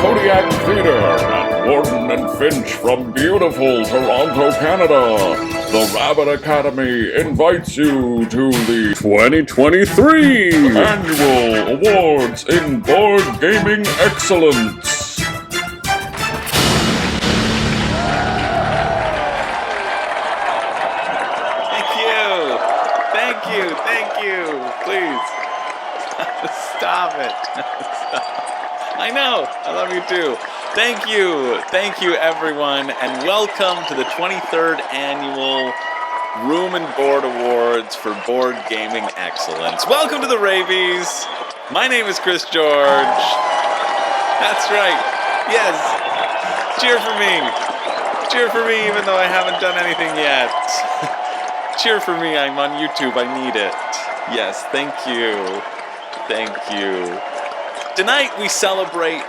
Kodiak Theater and Warden and Finch from beautiful Toronto, Canada. The Rabbit Academy invites you to the 2023 Annual Awards in Board Gaming Excellence. Thank you. Please. Stop it. I know. I love you too. Thank you everyone, and welcome to the 23rd Annual Room and Board Awards for Board Gaming Excellence. Welcome to the RABies. My name is Chris George. That's right. Yes. Cheer for me. Cheer for me even though I haven't done anything yet. Cheer for me, I'm on YouTube, I need it. Yes, thank you. Tonight we celebrate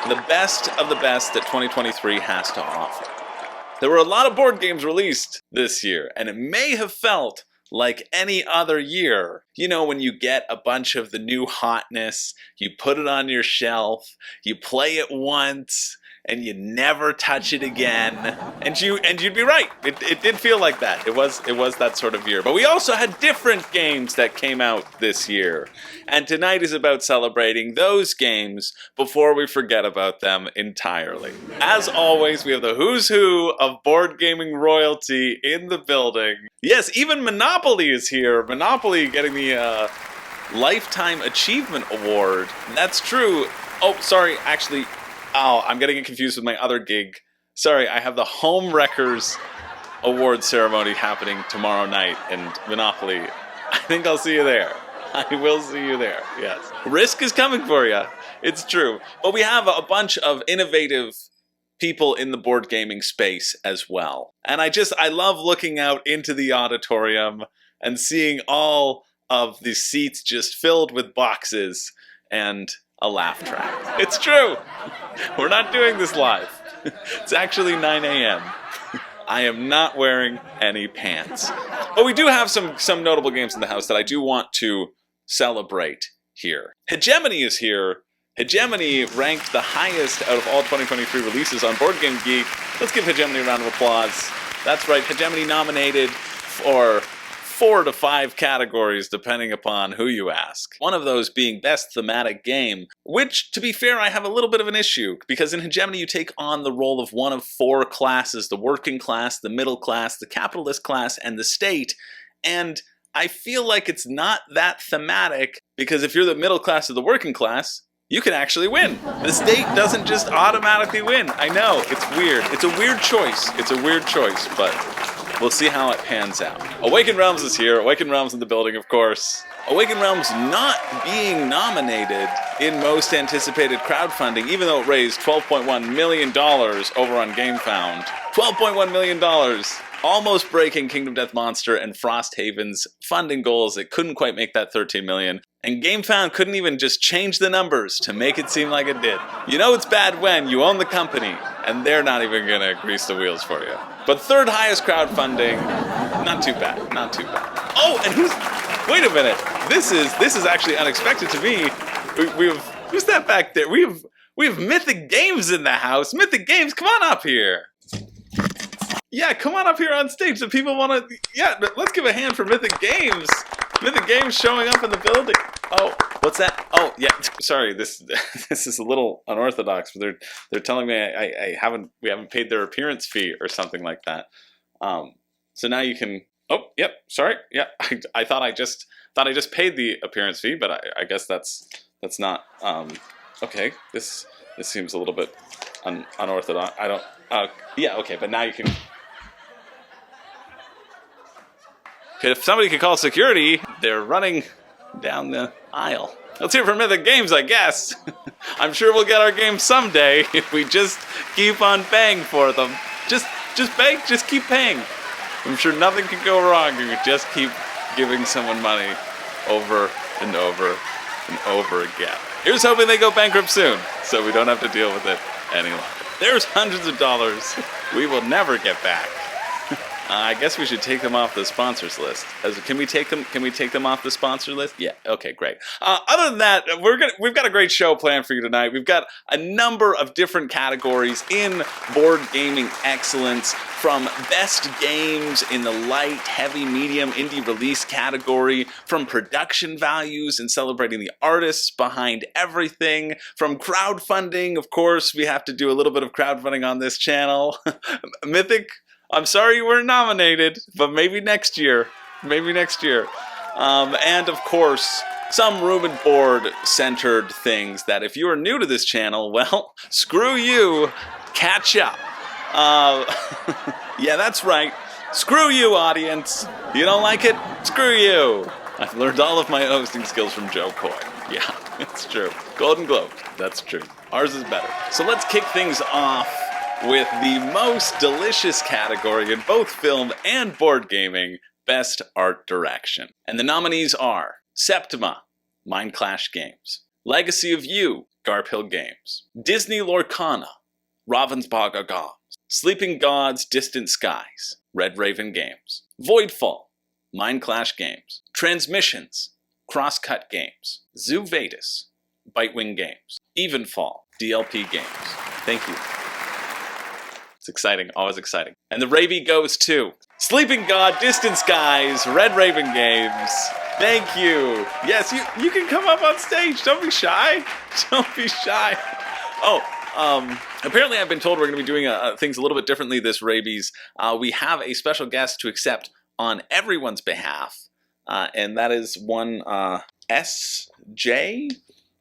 the best of the best that 2023 has to offer. There were a lot of board games released this year, and it may have felt like any other year. You know, when you get a bunch of the new hotness, you put it on your shelf, you play it once, and you never touch it again. And you'd be right. It did feel like that. It was that sort of year. But we also had different games that came out this year. And tonight is about celebrating those games before we forget about them entirely. As always, we have the who's who of board gaming royalty in the building. Yes, even Monopoly is here. Monopoly getting the Lifetime Achievement Award. That's true. Oh, sorry, actually, I'm getting it confused with my other gig. Sorry, I have the Home Wreckers Award ceremony happening tomorrow night in Monopoly. I think I'll see you there. I will see you there, yes. Risk is coming for you. It's true. But we have a bunch of innovative people in the board gaming space as well. And I love looking out into the auditorium and seeing all of the seats just filled with boxes and a laugh track. It's true. We're not doing this live. It's actually 9 a.m. I am not wearing any pants. But we do have some notable games in the house that I do want to celebrate here. Hegemony is here. Hegemony ranked the highest out of all 2023 releases on Board Game Geek. Let's give Hegemony a round of applause. That's right, Hegemony nominated for 4 to 5 categories, depending upon who you ask. One of those being Best Thematic Game, which, to be fair, I have a little bit of an issue, because in Hegemony you take on the role of one of 4 classes: the working class, the middle class, the capitalist class, and the state. And I feel like it's not that thematic, because if you're the middle class or the working class, you can actually win. The state doesn't just automatically win. I know, it's weird. It's a weird choice. But we'll see how it pans out. Awakened Realms is here. Awakened Realms in the building, of course. Awakened Realms not being nominated in most anticipated crowdfunding, even though it raised $12.1 million over on GameFound. $12.1 million. Almost breaking Kingdom Death Monster and Frosthaven's funding goals. It couldn't quite make that $13 million. And GameFound couldn't even just change the numbers to make it seem like it did. You know it's bad when you own the company and they're not even gonna grease the wheels for you. But third highest crowdfunding, not too bad. Oh, and wait a minute. This is actually unexpected to me. Who's that back there? We have Mythic Games in the house. Mythic Games, come on up here. Yeah, come on up here on stage. The people want to. Yeah, let's give a hand for Mythic Games. Mythic Games showing up in the building. Oh, what's that? Oh, yeah. Sorry, this is a little unorthodox, but they're telling me we haven't paid their appearance fee or something like that. So now you can. Oh, yep. Sorry. Yeah, I thought I just paid the appearance fee, but I guess that's not. Okay, this seems a little bit unorthodox. I don't. Yeah. Okay, but now you can. If somebody could call security, they're running down the aisle. Let's hear from Mythic Games, I guess. I'm sure we'll get our game someday if we just keep on paying for them. Just pay, just keep paying. I'm sure nothing can go wrong if you just keep giving someone money over and over and over again. Here's hoping they go bankrupt soon, so we don't have to deal with it any longer. There's hundreds of dollars we will never get back. I guess we should take them off the sponsors list. Can we take them off the sponsor list? Yeah. Okay, great. Other than that, we've got a great show planned for you tonight. We've got a number of different categories in board gaming excellence, from best games in the light, heavy, medium, indie release category, from production values and celebrating the artists behind everything, from crowdfunding. Of course, we have to do a little bit of crowdfunding on this channel. Mythic, I'm sorry you weren't nominated, but maybe next year. Maybe next year. And of course, some room and board centered things that if you are new to this channel, well, screw you, catch up. Yeah, that's right. Screw you, audience. You don't like it? Screw you. I've learned all of my hosting skills from Joe Coy. Yeah, it's true. Golden Globe, that's true. Ours is better. So let's kick things off with the most delicious category in both film and board gaming, Best Art Direction. And the nominees are Septima, Mind Clash Games; Legacy of You, Garphill Games; Disney Lorcana, Ravensburger Games; Sleeping Gods, Distant Skies, Red Raven Games; Voidfall, Mind Clash Games; Transmissions, Crosscut Games; Zoo Vetus, Bitewing Games; Evenfall, DLP Games. Thank you. It's exciting, always exciting. And the RABie goes to Sleeping God, Distant Skies, Red Raven Games. Thank you. Yes, you can come up on stage. Don't be shy. Don't be shy. Oh, apparently I've been told we're going to be doing things a little bit differently this RABies. We have a special guest to accept on everyone's behalf, and that is one SJ?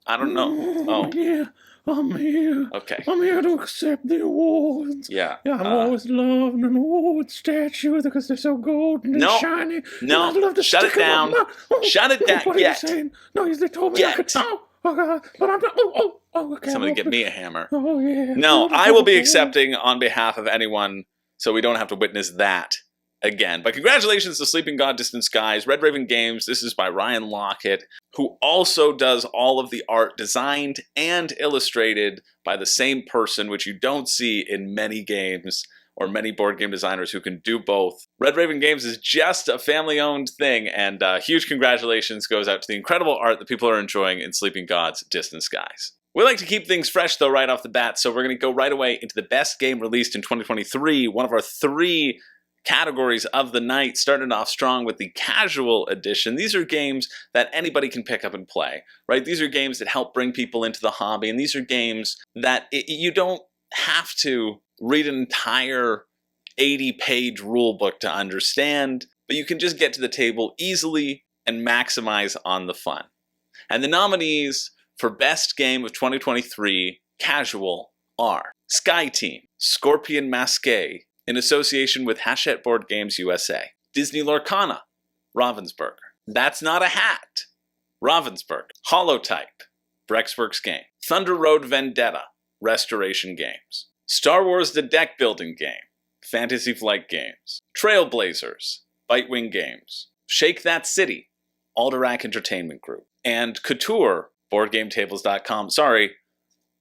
I don't know. Oh. Yeah. I'm here. Okay. I'm here to accept the awards. Yeah. I'm always loving an award statue because they're so golden and shiny. No. I'd love to Shut stick it down. them on my, Shut it down. What are you saying? No, they told me I could. Oh God. But I'm not. Okay. Somebody get me a hammer. Oh yeah. No, I will be accepting on behalf of anyone, so we don't have to witness that again. But congratulations to Sleeping God, Distant Skies, Red Raven Games. This is by Ryan Lockett, who also does all of the art designed and illustrated by the same person, which you don't see in many games or many board game designers who can do both. Red Raven Games is just a family-owned thing, and huge congratulations goes out to the incredible art that people are enjoying in Sleeping Gods, Distant Skies. We like to keep things fresh, though, right off the bat, so we're going to go right away into the best game released in 2023, one of our 3 categories of the night, starting off strong with the casual edition. These are games that anybody can pick up and play, right? These are games that help bring people into the hobby, and these are games that you don't have to read an entire 80-page rule book to understand, but you can just get to the table easily and maximize on the fun. And the nominees for Best Game of 2023 Casual are Sky Team, Scorpion Masqué, in association with Hachette Board Games USA; Disney Lorcana, Ravensburger; That's Not a Hat, Ravensburger; Holotype, Brexworks Game; Thunder Road Vendetta, Restoration Games; Star Wars The Deck Building Game, Fantasy Flight Games; Trailblazers, Bitewing Games; Shake That City, Alderac Entertainment Group; and Couture, BoardGameTables.com. Sorry,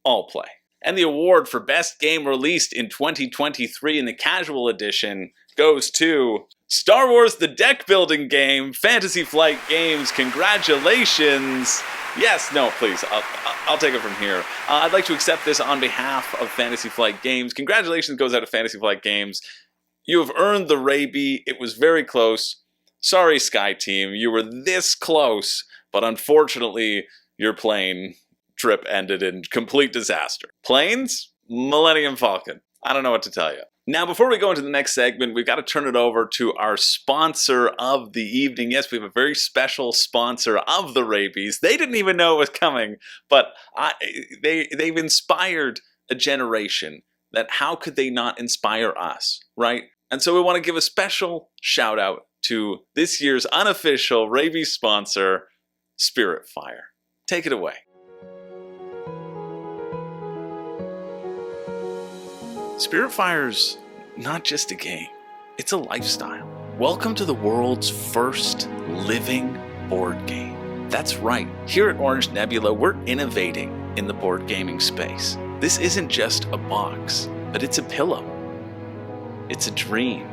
All Play. And the award for Best Game Released in 2023 in the Casual Edition goes to Star Wars The Deck Building Game, Fantasy Flight Games. Congratulations. Yes, no, please, I'll take it from here. I'd like to accept this on behalf of Fantasy Flight Games. Congratulations goes out to Fantasy Flight Games. You have earned the RABie. It was very close. Sorry, Sky Team, you were this close, but unfortunately, your plane trip ended in complete disaster. Planes? Millennium Falcon. I don't know what to tell you. Now, before we go into the next segment, we've got to turn it over to our sponsor of the evening. Yes, we have a very special sponsor of the RABies. They didn't even know it was coming, but they've inspired a generation that how could they not inspire us, right? And so we want to give a special shout out to this year's unofficial RABies sponsor, SpiritFire. Take it away. SpiritFire's not just a game, it's a lifestyle. Welcome to the world's first living board game. That's right, here at Orange Nebula, we're innovating in the board gaming space. This isn't just a box, but it's a pillow. It's a dream.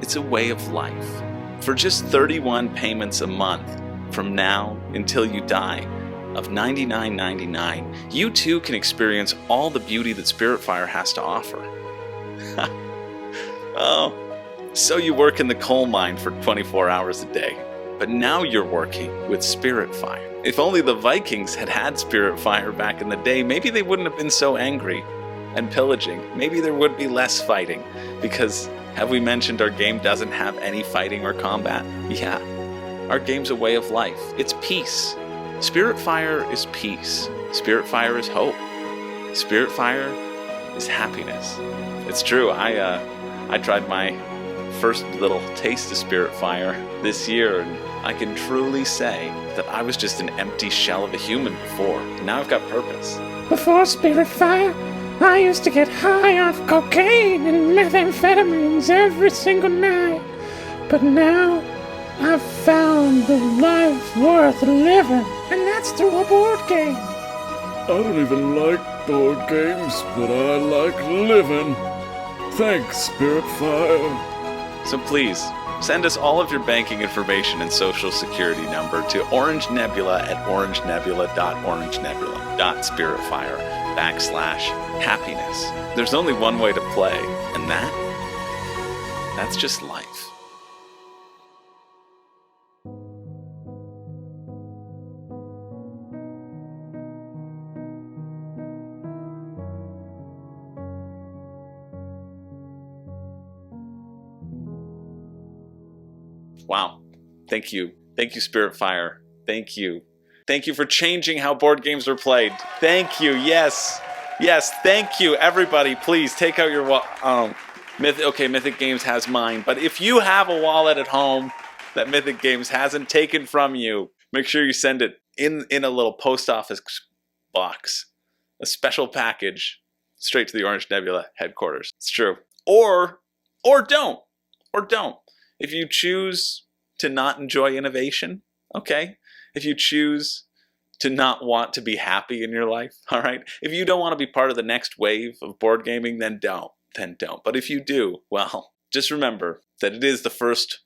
It's a way of life. For just 31 payments a month from now until you die of $99.99, you too can experience all the beauty that SpiritFire has to offer. Oh, so you work in the coal mine for 24 hours a day, but now you're working with SpiritFire. If only the Vikings had SpiritFire back in the day, maybe they wouldn't have been so angry and pillaging. Maybe there would be less fighting, because have we mentioned our game doesn't have any fighting or combat? Yeah, our game's a way of life. It's peace. SpiritFire is peace. SpiritFire is hope. SpiritFire is happiness. It's true, I tried my first little taste of SpiritFire this year, and I can truly say that I was just an empty shell of a human before. Now I've got purpose. Before SpiritFire, I used to get high off cocaine and methamphetamines every single night. But now, I've found the life worth living, and that's through a board game. I don't even like board games, but I like living. Thanks, SpiritFire. So please, send us all of your banking information and social security number to Orange Nebula at orangenebula.orangenebula.spiritfire.com/happiness. There's only one way to play, and that's just life. Wow. Thank you. Thank you, SpiritFire. Thank you. Thank you for changing how board games are played. Thank you. Yes. Yes. Thank you, everybody. Please take out your Mythic Games has mine. But if you have a wallet at home that Mythic Games hasn't taken from you, make sure you send it in a little post office box, a special package, straight to the Orange Nebula headquarters. It's true. Or don't. Or don't. If you choose to not enjoy innovation, okay. If you choose to not want to be happy in your life, all right. If you don't want to be part of the next wave of board gaming, then don't. But if you do, well, just remember that it is the first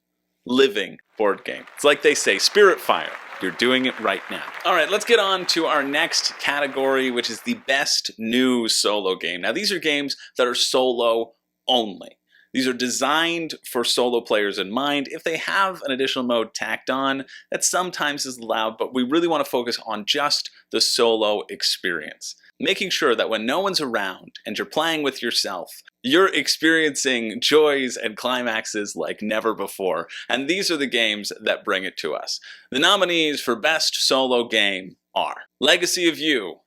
living board game. It's like they say, SpiritFire. You're doing it right now. All right, let's get on to our next category, which is the best new solo game. Now, these are games that are solo only. These are designed for solo players in mind. If they have an additional mode tacked on, that sometimes is allowed, but we really want to focus on just the solo experience. Making sure that when no one's around and you're playing with yourself, you're experiencing joys and climaxes like never before. And these are the games that bring it to us. The nominees for Best Solo Game are Legacy of You,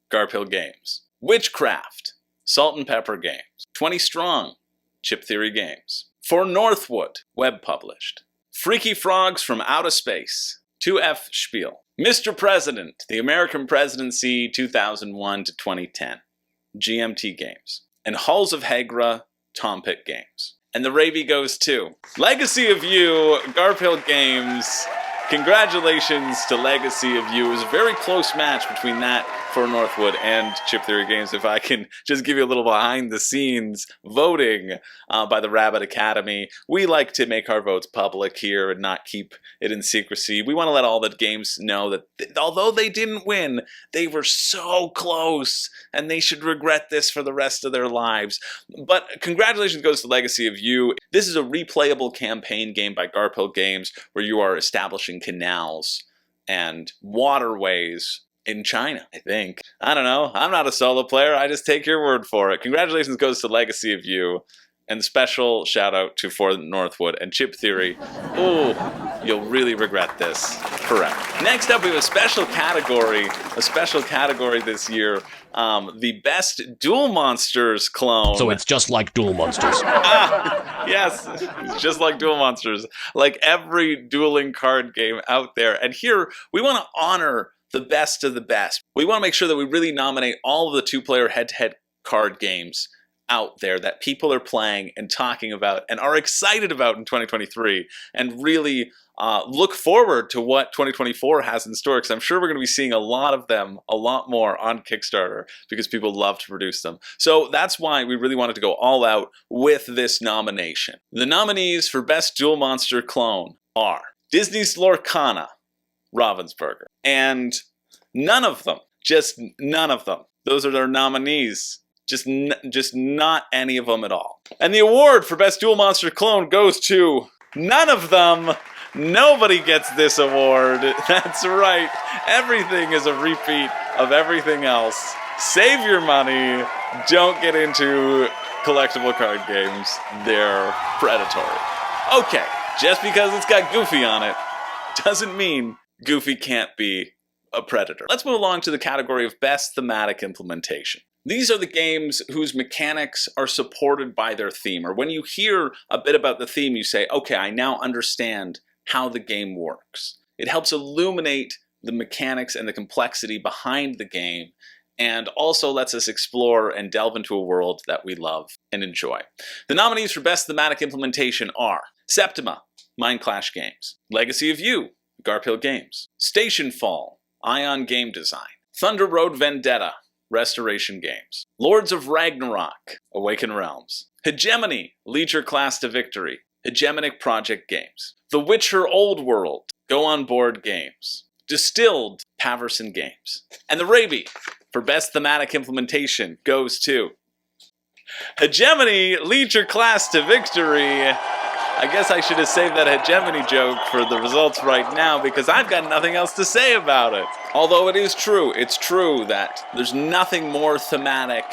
Garphill Games, Witchcraft, Salt and Pepper Games, 20 Strong, Chip Theory Games, For Northwood, web published, Freaky Frogs from Outer Space, 2F Spiel, Mr. President, The American Presidency 2001 to 2010, GMT Games, and Halls of Hagra, Tom Pitt Games. And the RABie goes to Legacy of You, Garphill Games. Congratulations to Legacy of You. It was a very close match between that For Northwood and Chip Theory Games. If I can just give you a little behind the scenes voting by the Rabbit Academy. We like to make our votes public here and not keep it in secrecy. We want to let all the games know that although they didn't win, they were so close and they should regret this for the rest of their lives. But congratulations goes to Legacy of You. This is a replayable campaign game by Garphill Games where you are establishing canals and waterways in China, I think. I don't know. I'm not a solo player. I just take your word for it. Congratulations goes to Legacy of You. And special shout out to For Northwood and Chip Theory. Ooh, you'll really regret this forever. Next up, we have a special category this year. The best Duel Monsters clone. So it's just like Duel Monsters. Yes, it's just like Duel Monsters. Like every dueling card game out there. And here, we want to honor the best of the best. We want to make sure that we really nominate all of the two-player head-to-head card games out there that people are playing and talking about and are excited about in 2023, and really look forward to what 2024 has in store, because I'm sure we're going to be seeing a lot of them, a lot more on Kickstarter, because people love to produce them. So that's why we really wanted to go all out with this nomination. The nominees for Best Duel Monster Clone are Disney's Lorcana, Ravensburger, and none of them, just none of them. Those are their nominees. Just not any of them at all. And the award for Best Duel Monster Clone goes to none of them. Nobody gets this award. That's right. Everything is a repeat of everything else. Save your money. Don't get into collectible card games. They're predatory. Okay, just because it's got Goofy on it doesn't mean Goofy can't be a predator. Let's move along to the category of Best Thematic Implementation. These are the games whose mechanics are supported by their theme, or when you hear a bit about the theme, you say, okay, I now understand how the game works. It helps illuminate the mechanics and the complexity behind the game, and also lets us explore and delve into a world that we love and enjoy. The nominees for Best Thematic Implementation are Septima, Mind Clash Games; Legacy of You, Garphill Games; Station Fall, Ion Game Design; Thunder Road Vendetta, Restoration Games; Lords of Ragnarok, Awaken Realms; Hegemony, Lead Your Class to Victory, Hegemonic Project Games; The Witcher Old World, Go On Board Games; Distilled, Paverson Games. And the RABie for Best Thematic Implementation goes to Hegemony, Lead Your Class to Victory. I guess I should have saved that hegemony joke for the results right now, because I've got nothing else to say about it. Although it is true, it's true that there's nothing more thematic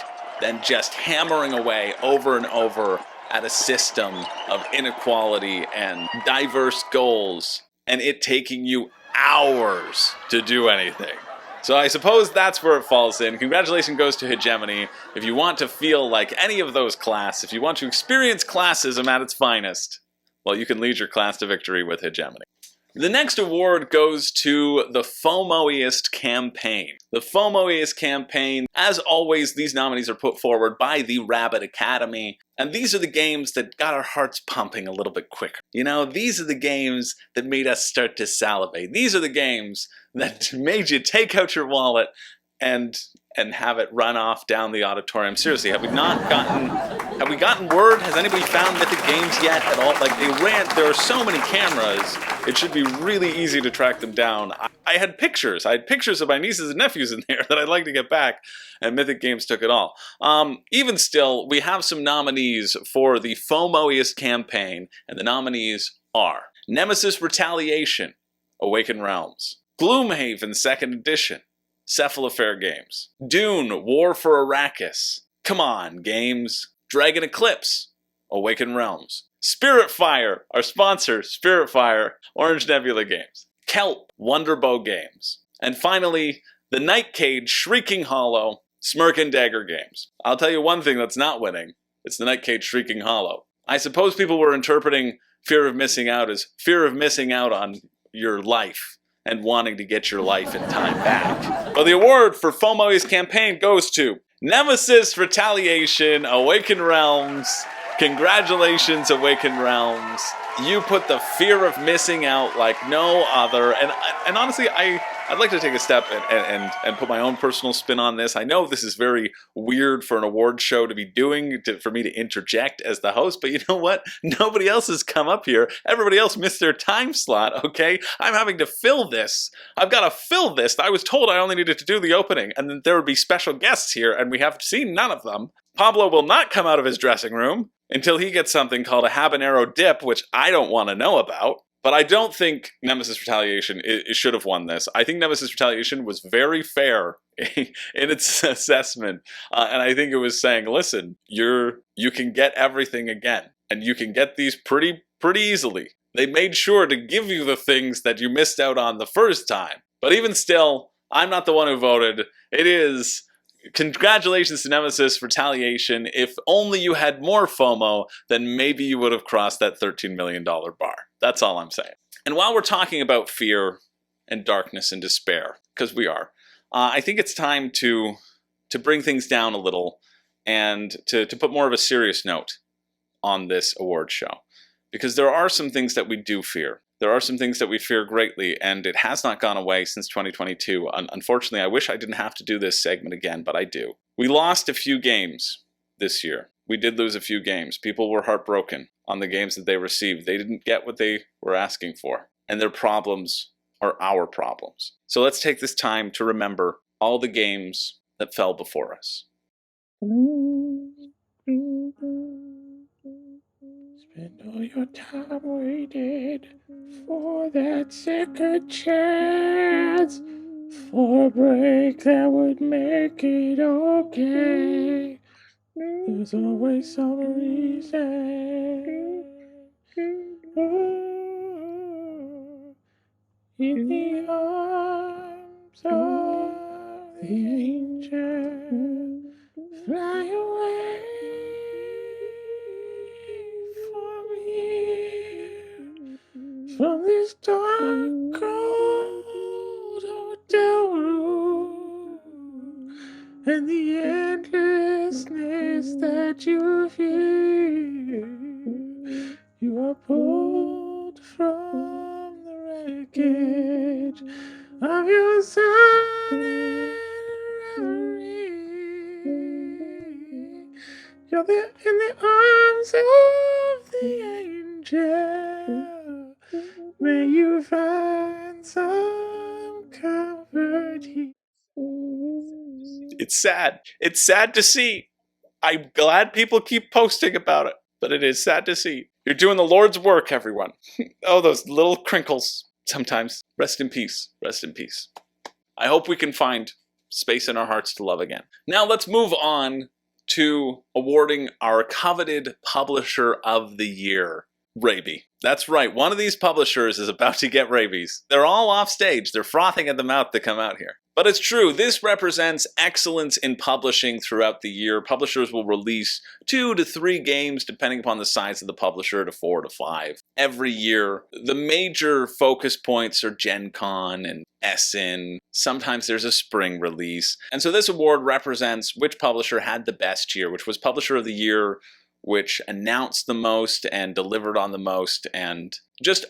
than just hammering away over and over at a system of inequality and diverse goals, and it taking you hours to do anything. So I suppose that's where it falls in. Congratulations goes to Hegemony. If you want to feel like any of those class, if you want to experience classism at its finest, well, you can lead your class to victory with Hegemony. The next award goes to the FOMO-iest campaign. The FOMO-iest campaign, as always, these nominees are put forward by the Rabbit Academy, and these are the games that got our hearts pumping a little bit quicker. You know, these are the games that made us start to salivate. These are the games that made you take out your wallet and have it run off down the auditorium. Seriously, have we gotten word? Has anybody found Mythic Games yet at all? Like, there are so many cameras, it should be really easy to track them down. I had pictures of my nieces and nephews in there that I'd like to get back, and Mythic Games took it all. Even still, we have some nominees for the FOMO-iest campaign, and the nominees are Nemesis Retaliation, Awaken Realms; Gloomhaven 2nd Edition, Cephalofair Games; Dune, War for Arrakis, Come On Games; Dragon Eclipse, Awaken Realms; SpiritFire, our sponsor, SpiritFire, Orange Nebula Games; Kelp, Wonderbow Games; and finally, the Night Cage, Shrieking Hollow, Smirk and Dagger Games. I'll tell you one thing that's not winning. It's the Night Cage, Shrieking Hollow. I suppose people were interpreting fear of missing out as fear of missing out on your life and wanting to get your life and time back. Well, the award for FOMO-iest campaign goes to Nemesis Retaliation, Awaken Realms. Congratulations, Awaken Realms. You put the fear of missing out like no other. And honestly, I'd like to take a step and put my own personal spin on this. I know this is very weird for an award show to be doing, for me to interject as the host, but you know what? Nobody else has come up here. Everybody else missed their time slot, okay? I'm having to fill this. I've got to fill this. I was told I only needed to do the opening, and then there would be special guests here, and we have seen none of them. Pablo will not come out of his dressing room until he gets something called a habanero dip, which I don't want to know about. But I don't think Nemesis Retaliation it should have won this. I think Nemesis Retaliation was very fair in its assessment. And I think it was saying, listen, you can get everything again. And you can get these pretty easily. They made sure to give you the things that you missed out on the first time. But even still, I'm not the one who voted. It is... Congratulations to Nemesis Retaliation. If only you had more FOMO, then maybe you would have crossed that $13 million bar. That's all I'm saying. And while we're talking about fear and darkness and despair, because we are, I think it's time to bring things down a little and to put more of a serious note on this award show. Because there are some things that we do fear. There are some things that we fear greatly, and it has not gone away since 2022. Unfortunately, I wish I didn't have to do this segment again, but I do. We lost a few games this year. We did lose a few games. People were heartbroken on the games that they received. They didn't get what they were asking for, and their problems are our problems. So let's take this time to remember all the games that fell before us. Spend all your time waiting for that second chance, for a break that would make it okay. There's always some reason. In the arms of the angel, fly away from here, from this dark, cold hotel room, and the endlessness that you feel. You are pulled from the wreckage of your silent reverie. You're there in the arms of the angel. May you find some comfort here. It's sad. It's sad to see. I'm glad people keep posting about it, but it is sad to see. You're doing the Lord's work, everyone. Oh, those little crinkles sometimes. Rest in peace. Rest in peace. I hope we can find space in our hearts to love again. Now let's move on to awarding our coveted Publisher of the Year, RABies. That's right, one of these publishers is about to get RABies. They're all off stage. They're frothing at the mouth to come out here. But it's true, this represents excellence in publishing throughout the year. Publishers will release 2 to 3 games, depending upon the size of the publisher, to 4 to 5 every year. The major focus points are Gen Con and Essen. Sometimes there's a spring release. And so this award represents which publisher had the best year, which was Publisher of the Year, which announced the most and delivered on the most, and just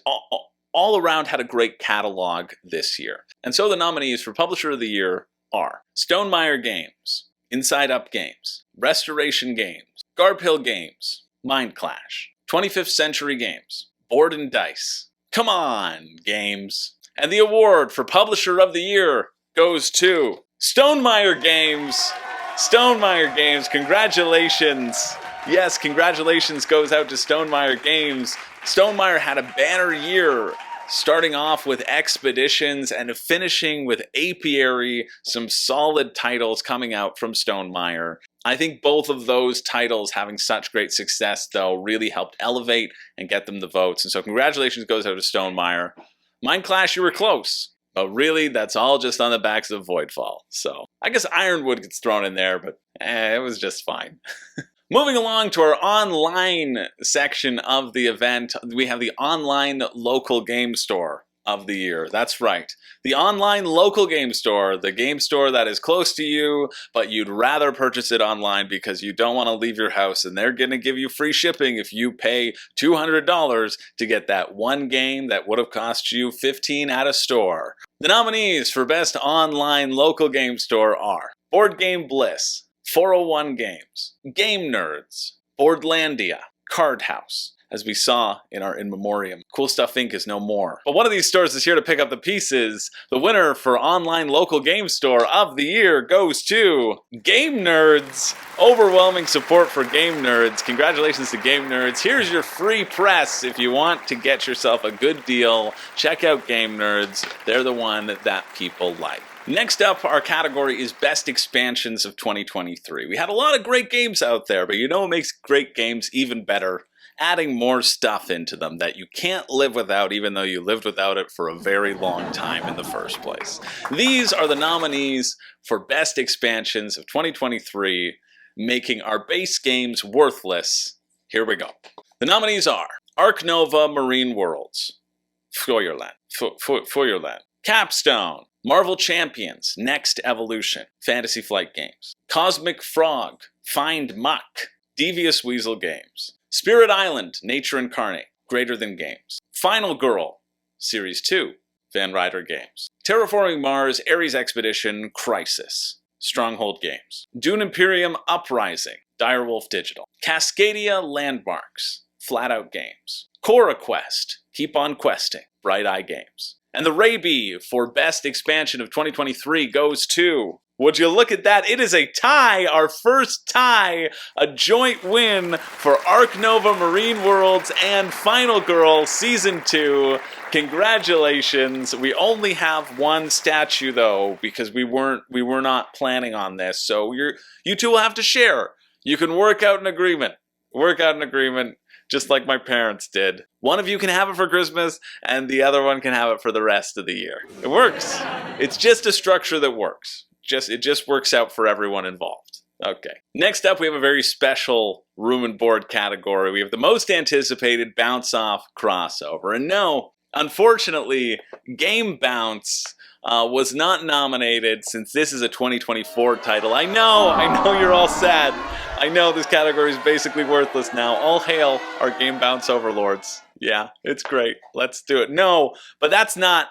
all around had a great catalog this year. And so the nominees for Publisher of the Year are Stonemaier Games, Inside Up Games, Restoration Games, Garphill Games, Mind Clash, 25th Century Games, Board and Dice. Come on, games. And the award for Publisher of the Year goes to Stonemaier Games. Stonemaier Games, congratulations. Yes, congratulations goes out to Stonemaier Games. Stonemaier had a banner year, starting off with Expeditions and finishing with Apiary, some solid titles coming out from Stonemaier. I think both of those titles having such great success, though, really helped elevate and get them the votes. And so congratulations goes out to Stonemaier. Mind Clash, you were close. But really, that's all just on the backs of Voidfall. So I guess Ironwood gets thrown in there, but it was just fine. Moving along to our online section of the event, we have the online local game store of the year. That's right. The online local game store, the game store that is close to you, but you'd rather purchase it online because you don't want to leave your house, and they're going to give you free shipping if you pay $200 to get that one game that would have cost you $15 at a store. The nominees for Best Online Local Game Store are Board Game Bliss, 401 Games, Game Nerds, Boardlandia, Card House, as we saw in our In Memoriam. Cool Stuff Inc. is no more. But one of these stores is here to pick up the pieces. The winner for Online Local Game Store of the Year goes to Game Nerds. Overwhelming support for Game Nerds. Congratulations to Game Nerds. Here's your free press if you want to get yourself a good deal. Check out Game Nerds. They're the one that people like. Next up, our category is Best Expansions of 2023. We had a lot of great games out there, but you know what makes great games even better? Adding more stuff into them that you can't live without, even though you lived without it for a very long time in the first place. These are the nominees for Best Expansions of 2023, making our base games worthless. Here we go. The nominees are Ark Nova Marine Worlds, Feuerland, Capstone, Marvel Champions, Next Evolution, Fantasy Flight Games. Cosmic Frog, Find Muck, Devious Weasel Games. Spirit Island, Nature Incarnate, Greater Than Games. Final Girl, Series 2, Van Ryder Games. Terraforming Mars, Ares Expedition, Crisis, Stronghold Games. Dune Imperium Uprising, Direwolf Digital. Cascadia Landmarks, Flat Out Games. Cora Quest, Keep on Questing, Bright Eye Games. And the RABie for Best Expansion of 2023 goes to, would you look at that? It is a tie, our first tie, a joint win for Ark Nova Marine Worlds and Final Girl Season 2. Congratulations. We only have one statue though, because we were not planning on this. So you two will have to share. You can work out an agreement. Just like my parents did. One of you can have it for Christmas, and the other one can have it for the rest of the year. It works. It's just a structure that works. It just works out for everyone involved. Okay. Next up, we have a very special room and board category. We have the most anticipated Bounce Off crossover. And no, unfortunately, Game Bounce was not nominated since this is a 2024 title. I know you're all sad. I know this category is basically worthless now. All hail our Game Bounce overlords. Yeah, it's great. Let's do it. No, but that's not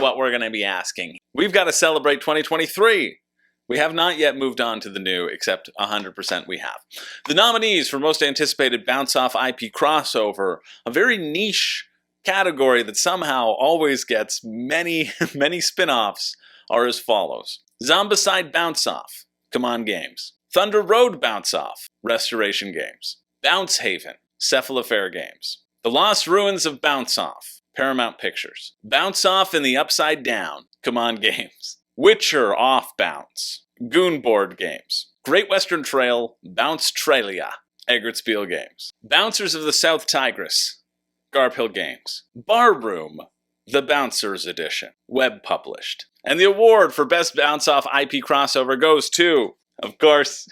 what we're going to be asking. We've got to celebrate 2023. We have not yet moved on to the new, except 100% we have. The nominees for most anticipated Bounce Off IP crossover, a very niche category that somehow always gets many spin-offs, are as follows. Zombicide Bounce Off, Come On Games. Thunder Road Bounce Off, Restoration Games. Bounce Haven, Cephalofair Games. The Lost Ruins of Bounce Off, Paramount Pictures. Bounce Off in the Upside Down, Come On Games. Witcher Off Bounce, Goon Board Games. Great Western Trail, Bounce Tralia, Eggert Spiel Games. Bouncers of the South Tigris, Garb Hill Games. Barroom, The Bouncers Edition, Web Published. And the award for Best Bounce Off IP crossover goes to, of course,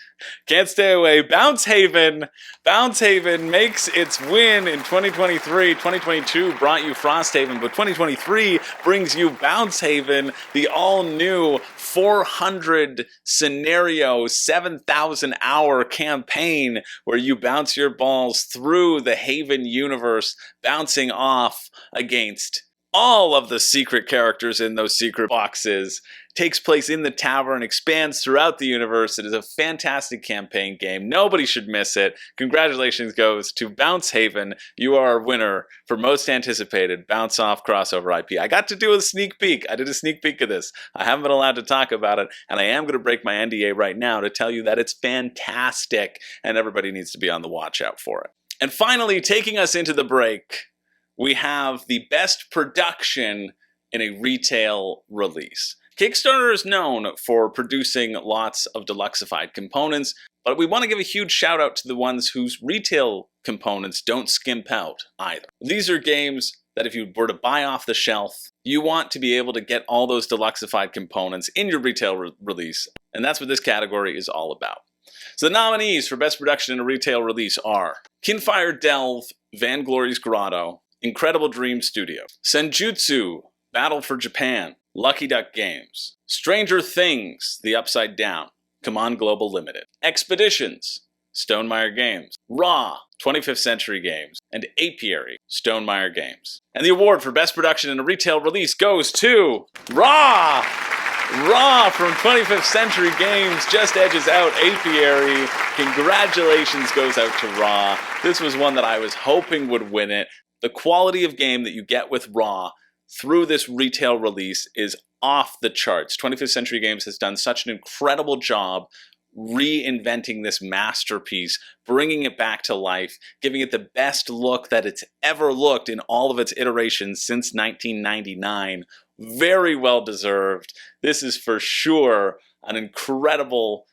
can't stay away, Bounce Haven. Bounce Haven makes its win in 2023. 2022 brought you Frosthaven, but 2023 brings you Bounce Haven, the all-new 400 scenario, 7,000 hour campaign where you bounce your balls through the Haven universe, bouncing off against all of the secret characters in those secret boxes. Takes place in the tower and expands throughout the universe. It is a fantastic campaign game. Nobody should miss it. Congratulations goes to Bounce Haven. You are our winner for most anticipated Bounce Off crossover IP. I got to do a sneak peek. I did a sneak peek of this. I haven't been allowed to talk about it, and I am going to break my NDA right now to tell you that it's fantastic, and everybody needs to be on the watch out for it. And finally, taking us into the break, we have the best production in a retail release. Kickstarter is known for producing lots of deluxified components, but we want to give a huge shout out to the ones whose retail components don't skimp out either. These are games that if you were to buy off the shelf, you want to be able to get all those deluxified components in your retail release, and that's what this category is all about. So the nominees for Best Production in a Retail Release are Kinfire Delve, Vanglory's Grotto, Incredible Dream Studio, Senjutsu, Battle for Japan, Lucky Duck Games, Stranger Things, The Upside Down, Come On Global Limited, Expeditions, Stonemaier Games, Raw, 25th Century Games, and Apiary, Stonemaier Games. And the award for Best Production in a Retail Release goes to Raw! Raw from 25th Century Games just edges out Apiary. Congratulations goes out to Raw. This was one that I was hoping would win it. The quality of game that you get with Raw through this retail release is off the charts. 25th Century Games has done such an incredible job reinventing this masterpiece, bringing it back to life, giving it the best look that it's ever looked in all of its iterations since 1999. Very well deserved. This is for sure an incredible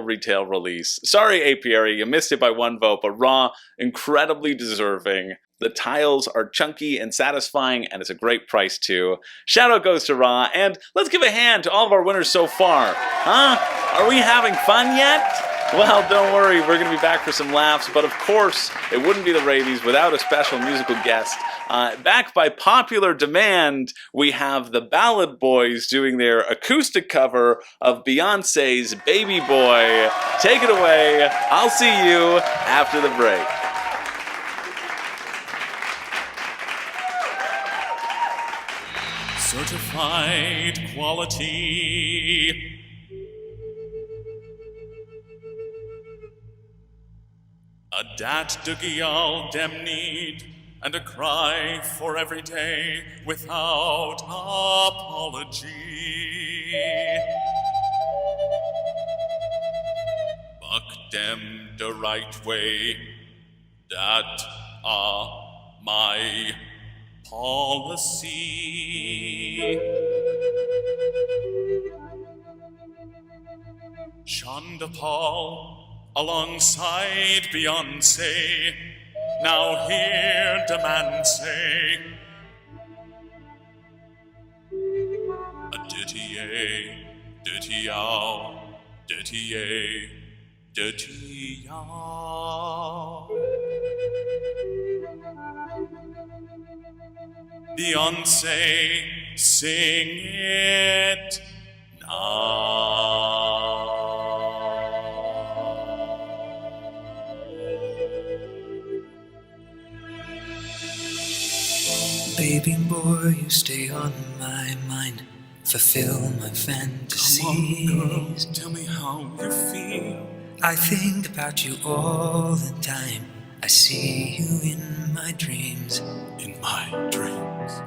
retail release. Sorry, Apiary, you missed it by one vote, but Raw, incredibly deserving. The tiles are chunky and satisfying, and it's a great price too. Shout out goes to Raw, and let's give a hand to all of our winners so far. Huh? Are we having fun yet? Well, don't worry, we're going to be back for some laughs, but of course, it wouldn't be the RABies without a special musical guest. Back by popular demand, we have the Ballad Boys doing their acoustic cover of Beyoncé's Baby Boy. Take it away. I'll see you after the break. Certified quality. A dat de gyal dem need, and a cry for every day without apology. Buck dem the right way, dat my policy. Shonda Paul alongside Beyoncé, now hear the man say, a ditty-a, ditty-ow, ditty-a, ditty-ow. Beyoncé, sing it now. Baby boy, you stay on my mind, fulfill my fantasies. Come on, girl, tell me how you feel. I think about you all the time. I see you in my dreams. In my dreams.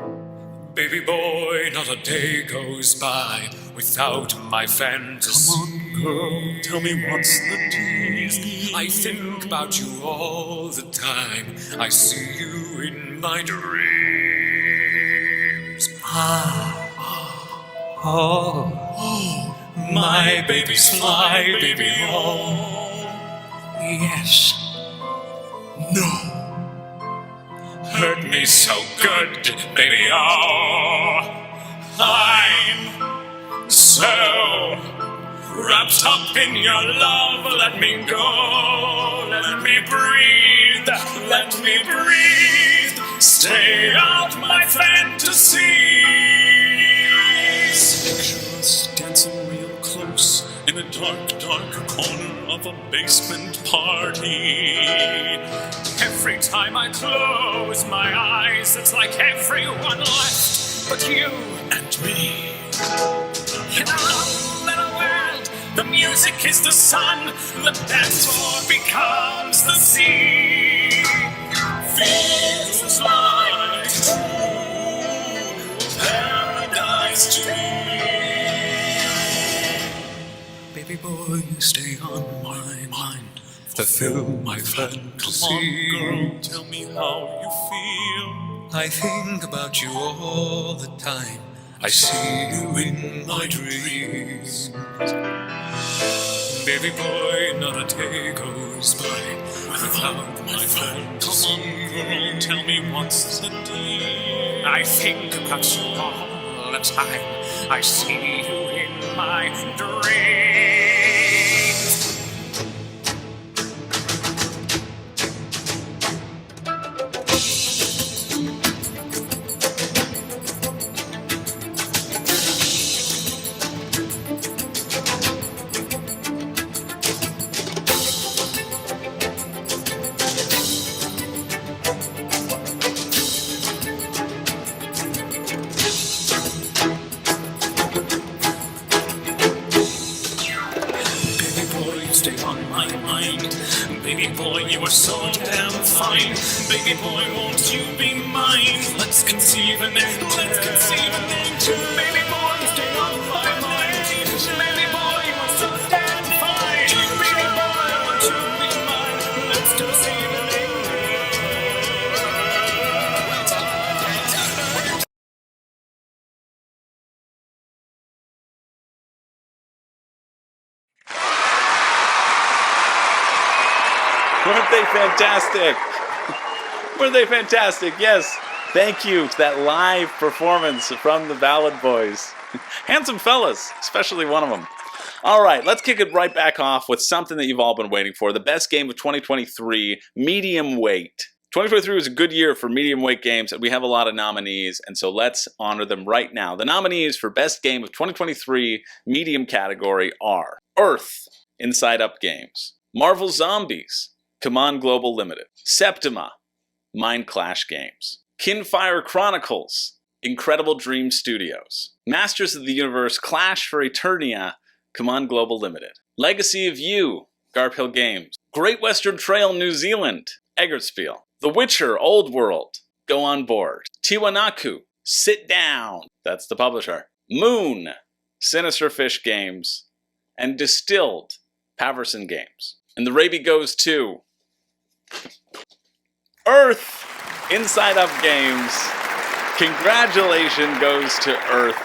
Baby boy, not a day goes by without my fantasy. Come on, girl, tell me what's the tease. I think about you all the time. I see you in my dreams. My baby's fly, baby, oh. Yes. No. Hurt me so good, baby, oh. I'm so wrapped up in your love. Let me go, let me breathe, let me breathe. Stay out my fantasies. Picture us dancing real close in a dark, dark corner of a basement party. Every time I close my eyes, it's like everyone left but you and me. In our own little world, the music is the sun, the dance floor becomes the sea. Feels like true paradise to me. Baby boy, you stay on my mind, fulfill my fantasy. Come on, girl, tell me how you feel. I think about you all the time. I see you in my dreams. Baby boy, not a day goes by without my fantasy. Come on, girl, tell me what's the deal. I think about you all the time. I see you in my dreams. Baby boy, you are so damn fine. Baby boy, won't you be mine? Let's conceive an end. Let's conceive an end. Baby boy, stay on my mind. Baby boy, you are so damn fine. Baby boy, won't you be mine? Let's conceive an end. Weren't they fantastic? Weren't they fantastic? Yes. Thank you to that live performance from the Ballad Boys. Handsome fellas, especially one of them. All right, let's kick it right back off with something that you've all been waiting for. The best game of 2023, medium weight. 2023 was a good year for medium weight games, and we have a lot of nominees, and so let's honor them right now. The nominees for best game of 2023 medium category are Earth, Inside Up Games, Marvel Zombies, Command Global Limited, Septima, Mind Clash Games, Kinfire Chronicles, Incredible Dream Studios, Masters of the Universe Clash for Eternia, Command Global Limited, Legacy of You, Garp Hill Games, Great Western Trail New Zealand, Eggertspiel, The Witcher Old World, Go On Board, Tiwanaku, Sit Down, that's the publisher, Moon, Sinister Fish Games, and Distilled, Paverson Games. And the RABie goes to Earth, Inside Up Games. Congratulations goes to Earth.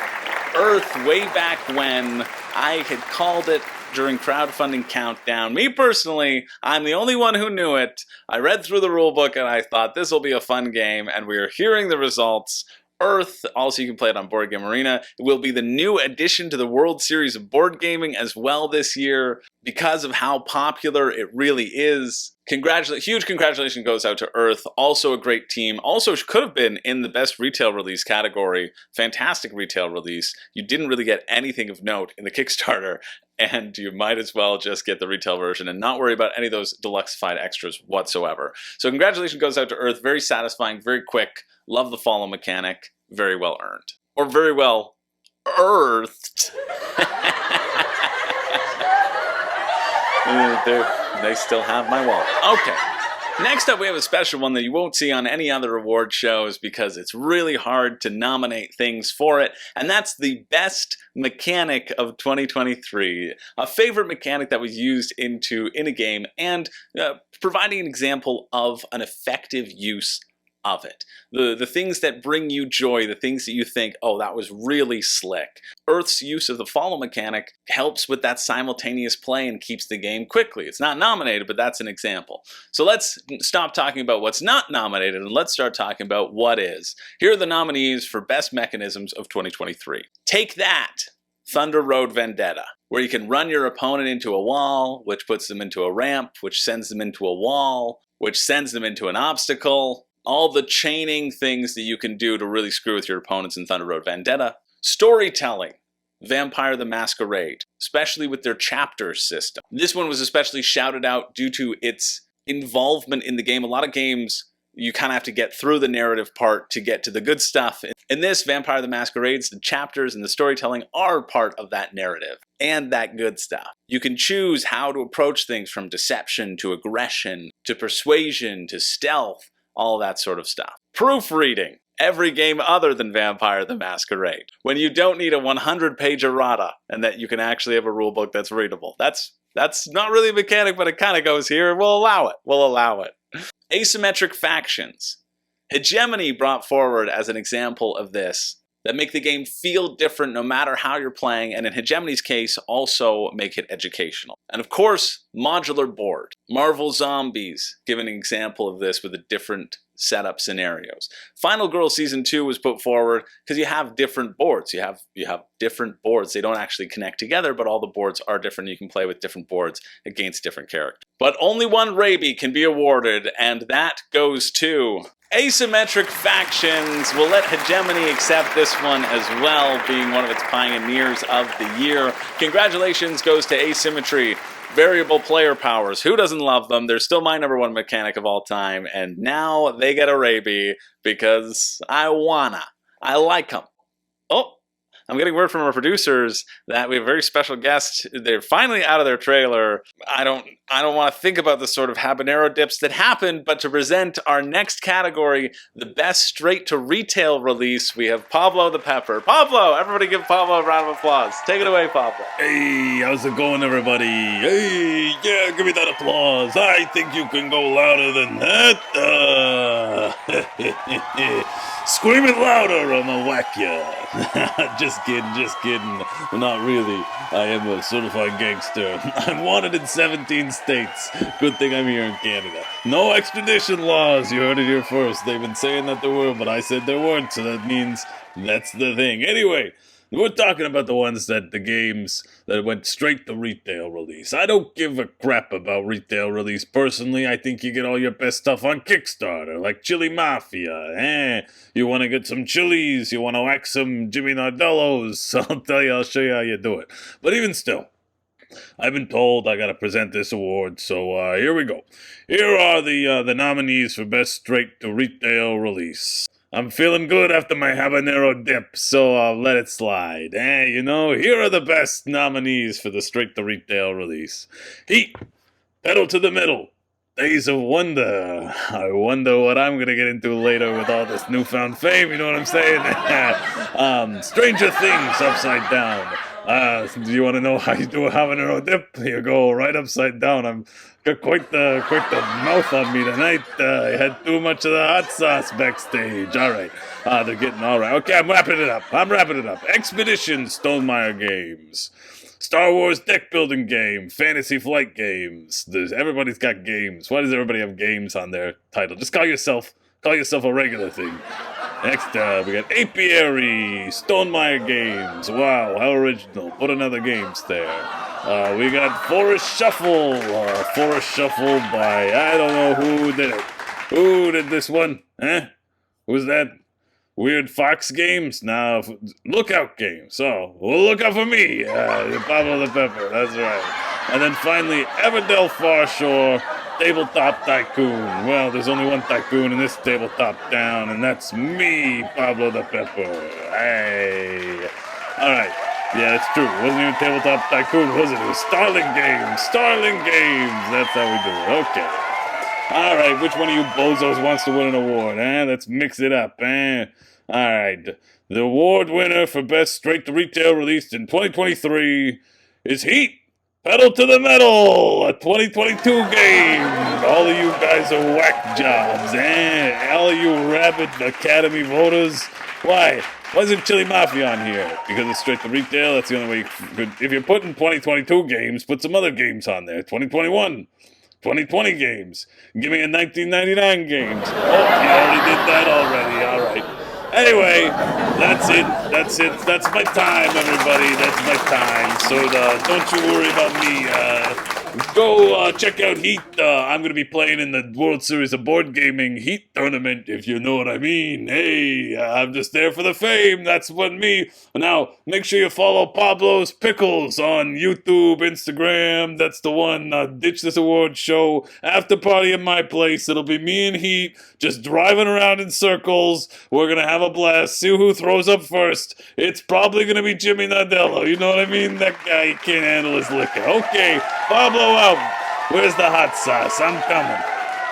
Earth, way back when I had called it during crowdfunding countdown. Me personally, I'm the only one who knew it. I read through the rulebook and I thought this will be a fun game, and we are hearing the results. Earth, also you can play it on Board Game Arena. It will be the new addition to the World Series of Board Gaming as well this year because of how popular it really is. Huge congratulations goes out to Earth. Also a great team. Also could have been in the best retail release category. Fantastic retail release. You didn't really get anything of note in the Kickstarter, and you might as well just get the retail version and not worry about any of those deluxeified extras whatsoever. So congratulations goes out to Earth. Very satisfying, very quick. Love the follow mechanic. Very well earned. Or very well earthed. They still have my wallet. Okay. Next up, we have a special one that you won't see on any other award shows because it's really hard to nominate things for it, and that's the best mechanic of 2023. A favorite mechanic that was used in a game and providing an example of an effective use of it. The things that bring you joy, the things that you think, oh, that was really slick. Earth's use of the follow mechanic helps with that simultaneous play and keeps the game quickly. It's not nominated, but that's an example. So let's stop talking about what's not nominated and let's start talking about what is. Here are the nominees for best mechanisms of 2023. Take That, Thunder Road Vendetta, where you can run your opponent into a wall, which puts them into a ramp, which sends them into a wall, which sends them into an obstacle. All the chaining things that you can do to really screw with your opponents in Thunder Road Vendetta. Storytelling, Vampire the Masquerade, especially with their chapters system. This one was especially shouted out due to its involvement in the game. A lot of games, you kind of have to get through the narrative part to get to the good stuff. In this, Vampire the Masquerades, the chapters and the storytelling are part of that narrative and that good stuff. You can choose how to approach things from deception to aggression to persuasion to stealth. All that sort of stuff. Proofreading. Every game other than Vampire the Masquerade. When you don't need a 100-page errata and that you can actually have a rulebook that's readable. That's not really a mechanic, but it kind of goes here. We'll allow it. We'll allow it. Asymmetric factions. Hegemony brought forward as an example of this that make the game feel different no matter how you're playing, and in Hegemony's case, also make it educational. And of course, modular board. Marvel Zombies give an example of this with a different setup scenarios. Final Girl Season 2 was put forward because you have different boards. You have different boards. They don't actually connect together, but all the boards are different. You can play with different boards against different characters. But only one RABie can be awarded, and that goes to Asymmetric Factions. We'll let Hegemony accept this one as well, being one of its pioneers of the year. Congratulations goes to Asymmetry. Variable player powers. Who doesn't love them? They're still my #1 mechanic of all time, and now they get a RABie because I like them. Oh, I'm getting word from our producers that we have a very special guest. They're finally out of their trailer. I don't want to think about the sort of habanero dips that happened, but to present our next category, the best straight-to-retail release, we have Pablo the Pepper. Pablo! Everybody give Pablo a round of applause. Take it away, Pablo. Hey, how's it going, everybody? Hey, yeah, give me that applause. I think you can go louder than that. Scream it louder, I'ma whack ya. Just kidding. Not really. I am a certified gangster. I'm wanted in 17 states. Good thing I'm here in Canada. No extradition laws. You heard it here first. They've been saying that there were, but I said there weren't, so that means that's the thing. Anyway, We're talking about the games that went straight to retail release. I don't give a crap about retail release personally. I think you get all your best stuff on Kickstarter, like Chili Mafia. You want to get some chilies, you want to whack some Jimmy Nardellos. I'll show you how you do it. But even still, I've been told I gotta present this award, so here we go. Here are the nominees for Best Straight to Retail Release. I'm feeling good after my habanero dip, so I'll let it slide. Here are the best nominees for the Straight to Retail Release. Heat, Pedal to the Middle, Days of Wonder. I wonder what I'm gonna get into later with all this newfound fame, you know what I'm saying? Stranger Things, Upside Down. Do you want to know how you do a habanero dip? You go right upside down. I'm got quite the mouth on me tonight. I had too much of the hot sauce backstage. All right. They're getting all right. Okay, I'm wrapping it up. Expedition, Stonemeyer Games. Star Wars deck building game, Fantasy Flight games. Everybody's got games. Why does everybody have games on their title? Just call yourself a regular thing. Next, we got Apiary, Stonemeyer Games. Wow, how original. Put another games there. We got Forest Shuffle. Forest Shuffle by, I don't know who did it. Who did this one? Who's that? Weird Fox Games? Now, Lookout Games. Oh, well, look out for me. Pablo the Pepper, that's right. And then finally, Everdell Farshore, Tabletop Tycoon. Well, there's only one tycoon in this tabletop town, and that's me, Pablo the Pepper. Hey. All right. Yeah, it's true. It wasn't even Tabletop Tycoon, was it? It was Starling Games. Starling Games. That's how we do it. Okay. All right. Which one of you bozos wants to win an award? Let's mix it up. All right. The award winner for Best Straight to Retail released in 2023 is Heat. Pedal to the Metal, a 2022 game. All of you guys are whack jobs, all of you Rabid Academy voters. Why isn't Chili Mafia on here? Because it's straight to retail. That's the only way you could. If you're putting 2022 games, put some other games on there. 2021, 2020 games. Give me a 1999 games. Oh, you already did that already. All right. Anyway, that's it. That's my time, everybody. That's my time. So don't you worry about me. Go check out Heat. I'm going to be playing in the World Series of Board Gaming Heat Tournament, if you know what I mean. Hey, I'm just there for the fame. That's what me. Now, make sure you follow Pablo's Pickles on YouTube, Instagram. That's the one. Ditch this award show. After party at my place. It'll be me and Heat just driving around in circles. We're going to have a blast. See who throws up first. It's probably going to be Jimmy Nardello. You know what I mean? That guy, he can't handle his liquor. Okay, Pablo out. Where's the hot sauce? I'm coming.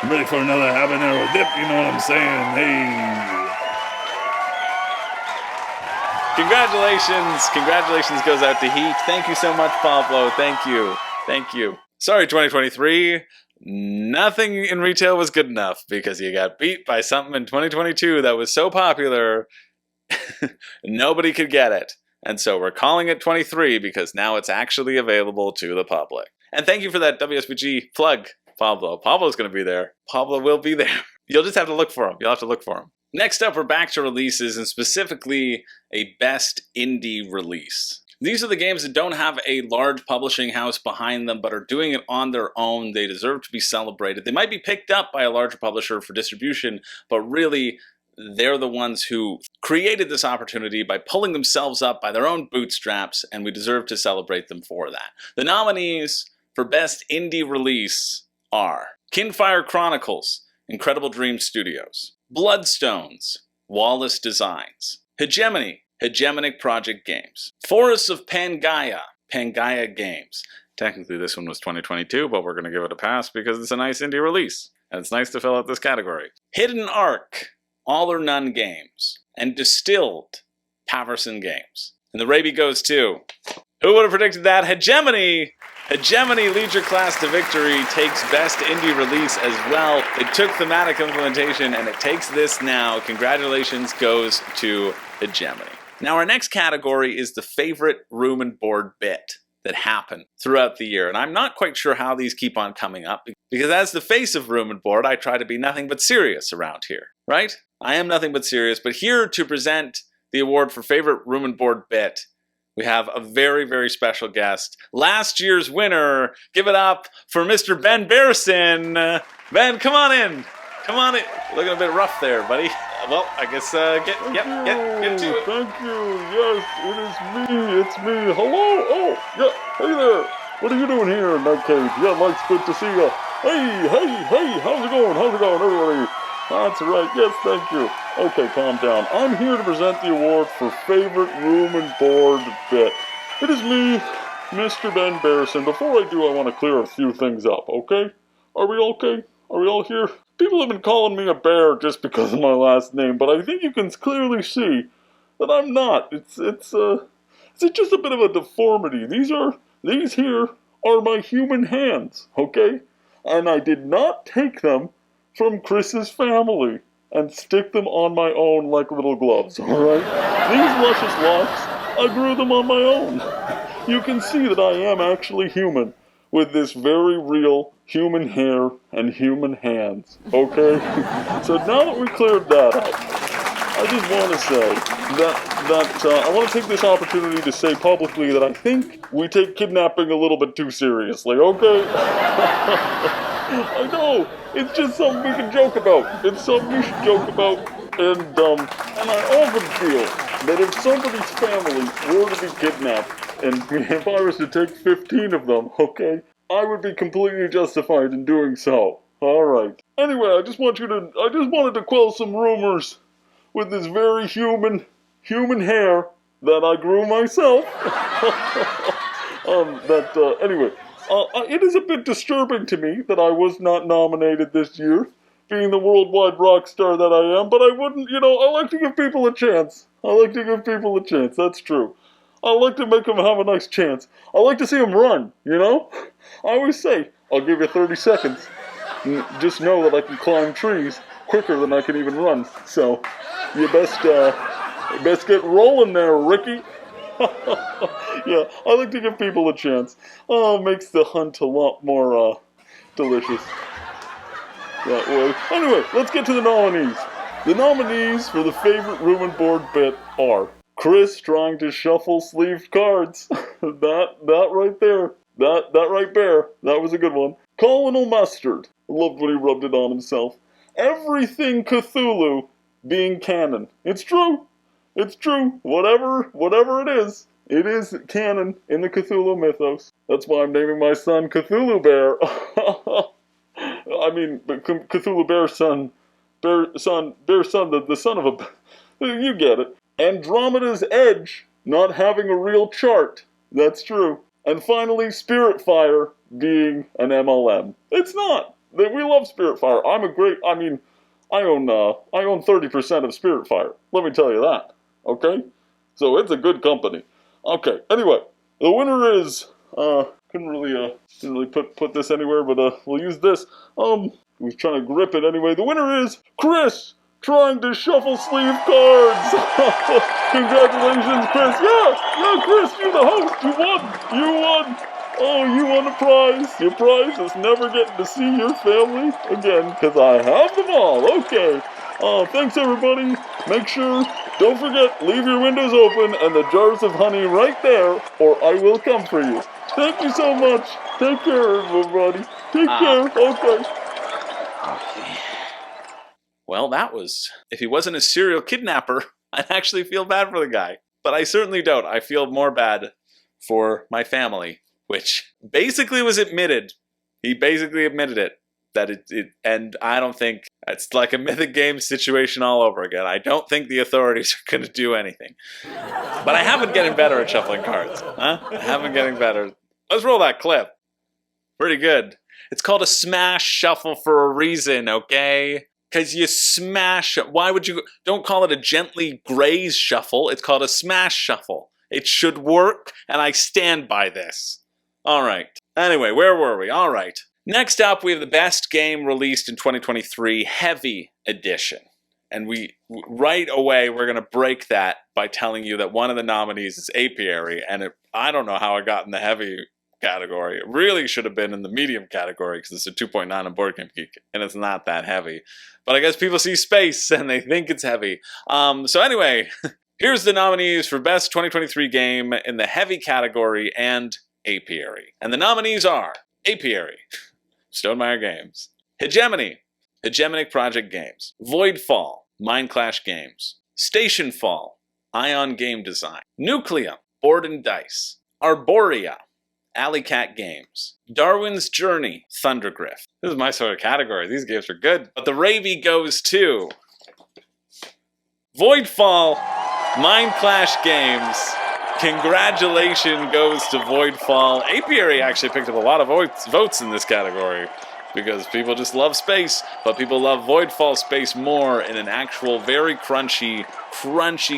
I'm ready for another habanero dip, you know what I'm saying? Hey. Congratulations goes out to Heat. Thank you so much, Pablo. Thank you. Sorry, 2023. Nothing in retail was good enough because you got beat by something in 2022 that was so popular, nobody could get it. And so we're calling it 23 because now it's actually available to the public. And thank you for that WSBG plug, Pablo. Pablo's going to be there. Pablo will be there. You'll just have to look for him. Next up, we're back to releases, and specifically a best indie release. These are the games that don't have a large publishing house behind them, but are doing it on their own. They deserve to be celebrated. They might be picked up by a larger publisher for distribution, but really, they're the ones who created this opportunity by pulling themselves up by their own bootstraps, and we deserve to celebrate them for that. The nominees for Best Indie Release are Kinfire Chronicles, Incredible Dream Studios, Bloodstones, Wallace Designs, Hegemonic Project Games, Forests of Pangaea Games. Technically this one was 2022, but we're going to give it a pass because it's a nice indie release, and it's nice to fill out this category. Hidden Arc, All or None Games, and Distilled, Paverson Games. And the RABie goes to, who would have predicted that? Hegemony leads your class to victory, takes Best Indie Release as well. It took Thematic implementation, and it takes this now. Congratulations goes to Hegemony. Now our next category is the favorite room and board bit that happened throughout the year. And I'm not quite sure how these keep on coming up, because as the face of room and board, I try to be nothing but serious around here, right? I am nothing but serious, but here to present the award for favorite room and board bit, we have a very, very special guest. Last year's winner. Give it up for Mr. Ben Barrison. Ben, come on in. Come on in. Looking a bit rough there, buddy. Well, I guess get to it. Thank you. Yes, it is me. It's me. Hello. Oh, yeah. Hey there. What are you doing here in that cave? Yeah, Mike's good to see you. Hey. How's it going, everybody? That's right. Yes, thank you. Okay, calm down. I'm here to present the award for favorite room and board bit. It is me, Mr. Ben Barrison. Before I do, I want to clear a few things up, okay? Are we okay? Are we all here? People have been calling me a bear just because of my last name, but I think you can clearly see that I'm not. It's just a bit of a deformity. These here are my human hands, okay? And I did not take them from Chris's family and stick them on my own like little gloves, alright? These luscious locks, I grew them on my own. You can see that I am actually human with this very real human hair and human hands, okay? So now that we cleared that up, I just want to say that I want to take this opportunity to say publicly that I think we take kidnapping a little bit too seriously, okay? I know, it's just something we can joke about. It's something we should joke about, and I often feel that if somebody's family were to be kidnapped, and if I was to take 15 of them, okay, I would be completely justified in doing so. Alright. Anyway, I just wanted to quell some rumors with this very human hair that I grew myself. Anyway, it is a bit disturbing to me that I was not nominated this year, being the worldwide rock star that I am, but I wouldn't, I like to give people a chance. That's true. I like to make them have a nice chance. I like to see them run, I always say, I'll give you 30 seconds. Just know that I can climb trees quicker than I can even run. So, you best get rolling there, Ricky. Yeah, I like to give people a chance. Oh, it makes the hunt a lot more, delicious. That way. Anyway, let's get to the nominees. The nominees for the favorite room and board bit are Chris trying to shuffle sleeved cards. that right there. That right there. That was a good one. Colonel Mustard. Loved when he rubbed it on himself. Everything Cthulhu being canon. It's true. Whatever it is canon in the Cthulhu mythos. That's why I'm naming my son Cthulhu Bear. I mean, Cthulhu Bear's son, the son of a... You get it. Andromeda's Edge not having a real chart. That's true. And finally, SpiritFire being an MLM. It's not. We love SpiritFire. I own 30% of SpiritFire. Let me tell you that. Okay? So it's a good company. Okay, anyway, the winner is, couldn't really put this anywhere, but we'll use this. Was trying to grip it anyway. The winner is Chris, trying to shuffle sleeve cards. Congratulations, Chris. Yeah, Chris, you're the host. You won. Oh, you won a prize. Your prize is never getting to see your family again, because I have them all. Okay. Thanks, everybody. Make sure, don't forget, leave your windows open and the jars of honey right there, or I will come for you. Thank you so much. Take care, everybody. Take care. Okay. Well, that was... If he wasn't a serial kidnapper, I'd actually feel bad for the guy. But I certainly don't. I feel more bad for my family, which basically was admitted. He basically admitted it. That and I don't think... It's like a Mythic Games situation all over again. I don't think the authorities are going to do anything. But I have been getting better at shuffling cards. Huh? I have been getting better. Let's roll that clip. Pretty good. It's called a smash shuffle for a reason, okay? Because you smash... Why would you... Don't call it a gently graze shuffle. It's called a smash shuffle. It should work, and I stand by this. All right. Anyway, where were we? All right. Next up, we have the best game released in 2023, Heavy Edition. And right away, we're going to break that by telling you that one of the nominees is Apiary, and I don't know how it got in the heavy category. It really should have been in the medium category, because it's a 2.9 on Board Game Geek, and it's not that heavy. But I guess people see space, and they think it's heavy. So anyway, Here's the nominees for Best 2023 Game in the Heavy category and Apiary. And the nominees are Apiary, Stonemaier Games, Hegemony, Hegemonic Project Games, Voidfall, Mindclash Games, Stationfall, Ion Game Design, Nucleum, Board and Dice, Arborea, Alley Cat Games, Darwin's Journey, Thundergriff. This is my sort of category. These games are good. But the RABie goes to Voidfall, Mindclash Games. Congratulations goes to Voidfall. Apiary actually picked up a lot of votes in this category because people just love space, but people love Voidfall space more in an actual very crunchy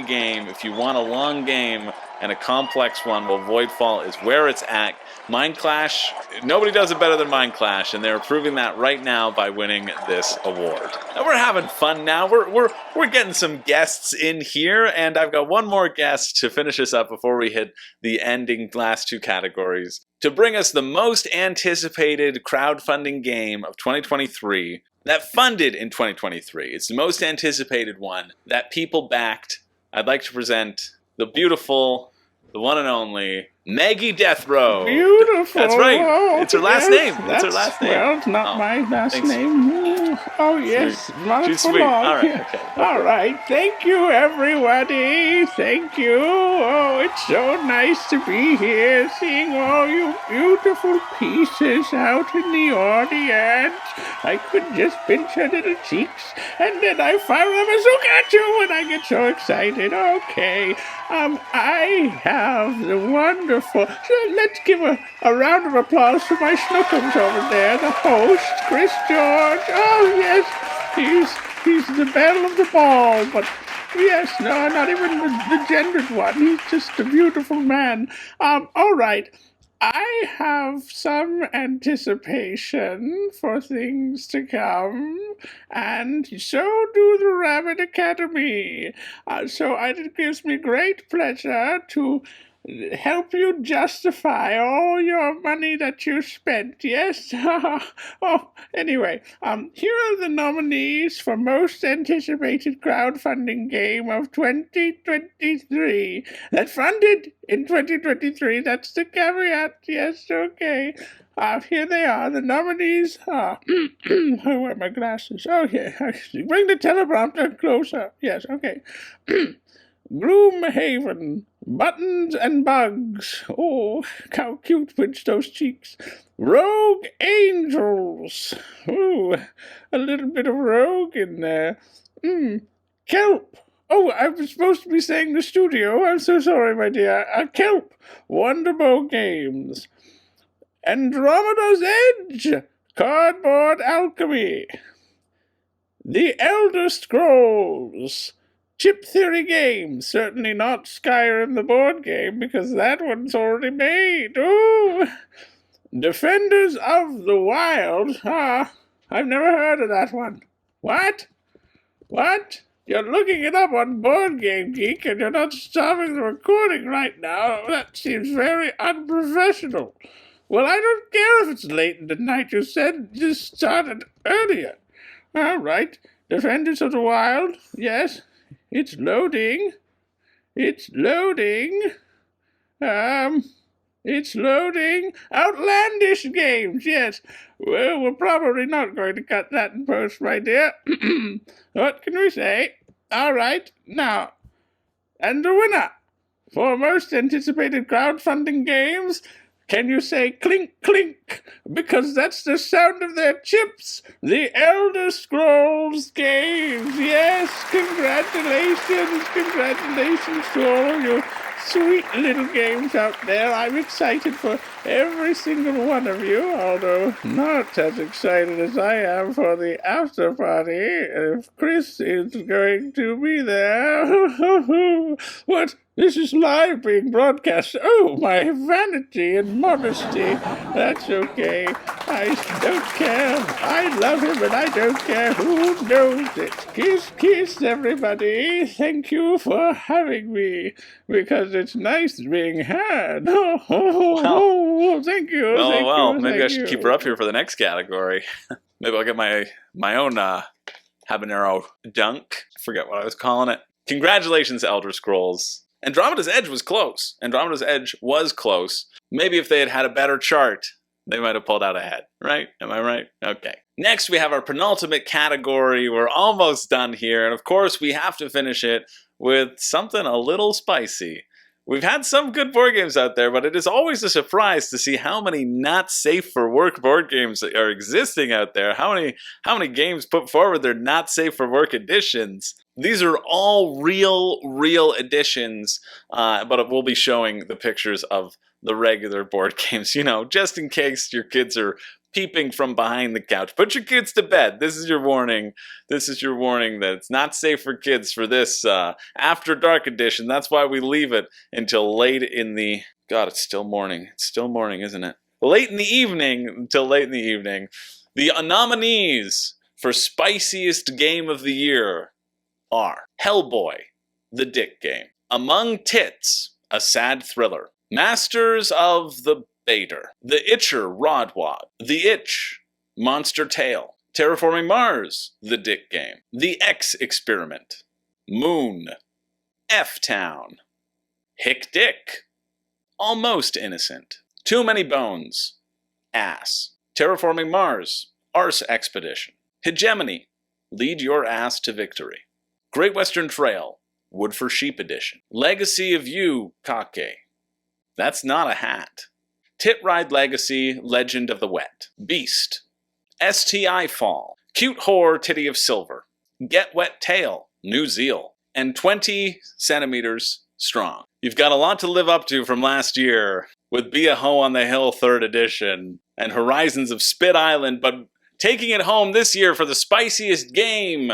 game. If you want a long game and a complex one, well, Voidfall is where it's at. Mindclash, nobody does it better than Mindclash, and they're proving that right now by winning this award. And we're having fun now. We're getting some guests in here, and I've got one more guest to finish us up before we hit the ending last two categories. To bring us the most anticipated crowdfunding game of 2023 that funded in 2023. It's the most anticipated one that people backed. I'd like to present the beautiful, the one and only Maggie Deathrow. Beautiful. That's right. Oh, It's her last name. It's her last name. Well, it's not my last thanks. name. Oh, yes. She's sweet. All right. Okay. All right. Thank you, everybody. Thank you. Oh, it's so nice to be here, seeing all you beautiful pieces out in the audience. I could just pinch her little cheeks, and then I fire a bazooka at you, and I get so excited. Okay. I have the wonderful. So let's give a round of applause for my schnookums over there. The host, Chris George. Oh yes, he's the belle of the ball. But yes, no, not even the gendered one. He's just a beautiful man. All right. I have some anticipation for things to come, and so do the Rabbit Academy. So it gives me great pleasure to help you justify all your money that you spent, yes? Oh, anyway, here are the nominees for most anticipated crowdfunding game of 2023 that funded in 2023. That's the caveat, yes, okay. Here they are, the nominees. I wear my glasses. Oh, yeah, bring the teleprompter closer. Yes, okay. Gloomhaven, Buttons and Bugs. Oh, how cute pinch those cheeks. Rogue Angels. Ooh, a little bit of rogue in there. Kelp. Oh, I was supposed to be saying the studio. I'm so sorry, my dear. Kelp. Wonderbow Games. Andromeda's Edge. Cardboard Alchemy. The Elder Scrolls. Chip Theory Games, certainly not Skyrim the board game, because that one's already made. Ooh! Defenders of the Wild. I've never heard of that one. What? What? You're looking it up on Board Game Geek, and you're not stopping the recording right now. That seems very unprofessional. Well, I don't care if it's late in the night. You said just started earlier. All right. Defenders of the Wild, yes. It's loading. It's loading. It's loading. Outlandish Games, yes. Well, we're probably not going to cut that in post, my dear. What can we say? All right, now. And the winner for most anticipated crowdfunding games. Can you say clink, clink? Because that's the sound of their chips. The Elder Scrolls games. Yes, congratulations. Congratulations to all of you sweet little games out there. I'm excited for every single one of you, although not as excited as I am for the after party, if Chris is going to be there. What? This is live being broadcast. Oh, my vanity and modesty. That's okay. I don't care. I love him and I don't care who knows it. Kiss, kiss, everybody. Thank you for having me, because it's nice being had. Oh, thank you. Well, thank maybe you, I should keep her up here for the next category. Maybe I'll get my own habanero dunk. I forget what I was calling it. Congratulations, Elder Scrolls. Andromeda's Edge was close. Maybe if they had had a better chart, they might have pulled out ahead, right? Am I right? Okay. Next, we have our penultimate category. We're almost done here. And of course, we have to finish it with something a little spicy. We've had some good board games out there, but it is always a surprise to see how many not safe for work board games are existing out there. How many games put forward their not safe for work editions. These are all real editions, but we'll be showing the pictures of the regular board games, you know, just in case your kids are peeping from behind the couch. Put your kids to bed. This is your warning. This is your warning that it's not safe for kids for this After Dark edition. That's why we leave it until late in the... God, it's still morning. It's still morning, isn't it? Late in the evening, until late in the evening. The nominees for Spiciest Game of the Year are Hellboy, the Dick Game, Among Tits, a sad thriller, Masters of the Bader, The Itcher, Rodwad, The Itch, Monster Tale, Terraforming Mars, The Dick Game, The X Experiment, Moon, F-Town, Hick Dick, Almost Innocent, Too Many Bones, Ass, Terraforming Mars, Arse Expedition, Hegemony, Lead Your Ass to Victory, Great Western Trail, Wood for Sheep Edition, Legacy of You, Kake, That's Not a Hat, Tit Ride Legacy, Legend of the Wet, Beast, STI Fall, Cute Whore, Titty of Silver, Get Wet Tail, New Zeal, and 20 centimeters strong. You've got a lot to live up to from last year with Be a Hoe on the Hill 3rd edition and Horizons of Spit Island, but taking it home this year for the spiciest game,